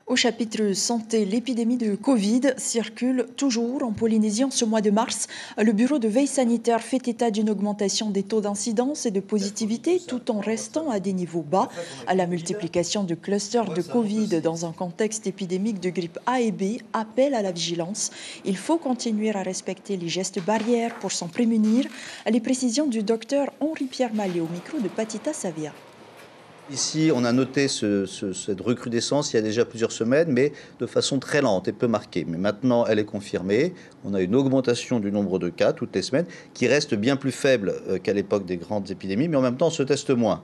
Au chapitre santé, l'épidémie de Covid circule toujours en Polynésie en ce mois de mars. Le bureau de veille sanitaire fait état d'une augmentation des taux d'incidence et de positivité tout en restant à des niveaux bas. À la multiplication de clusters de Covid dans un contexte épidémique de grippe A et B appelle à la vigilance. Il faut continuer à respecter les gestes barrières pour s'en prémunir. Les précisions du docteur Henri-Pierre Mallet au micro de Patita Savia. Ici, on a noté cette recrudescence il y a déjà plusieurs semaines, mais de façon très lente et peu marquée. Mais maintenant, elle est confirmée. On a une augmentation du nombre de cas toutes les semaines, qui reste bien plus faible qu'à l'époque des grandes épidémies, mais en même temps, on se teste moins.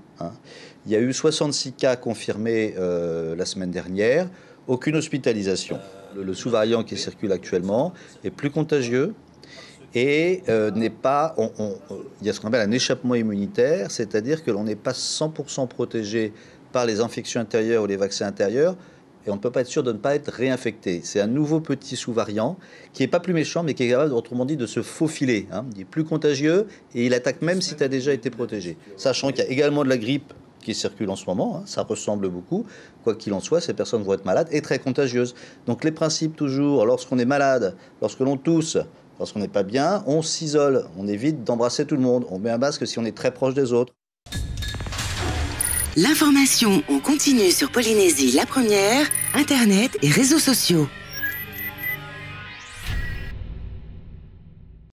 Il y a eu 66 cas confirmés la semaine dernière, aucune hospitalisation. Le sous-variant qui circule actuellement est plus contagieux. Et il y a ce qu'on appelle un échappement immunitaire, c'est-à-dire que l'on n'est pas 100% protégé par les infections intérieures ou les vaccins intérieurs, et on ne peut pas être sûr de ne pas être réinfecté. C'est un nouveau petit sous-variant qui n'est pas plus méchant, mais qui est capable, autrement dit, de se faufiler. Il est plus contagieux et il attaque même si tu as déjà été protégé. Sachant qu'il y a également de la grippe qui circule en ce moment, ça ressemble beaucoup. Quoi qu'il en soit, ces personnes vont être malades et très contagieuses. Donc les principes toujours, lorsqu'on est malade, lorsque l'on tousse, lorsqu'on n'est pas bien, on s'isole, on évite d'embrasser tout le monde. On met un masque si on est très proche des autres. L'information en continu sur Polynésie la première, Internet et réseaux sociaux.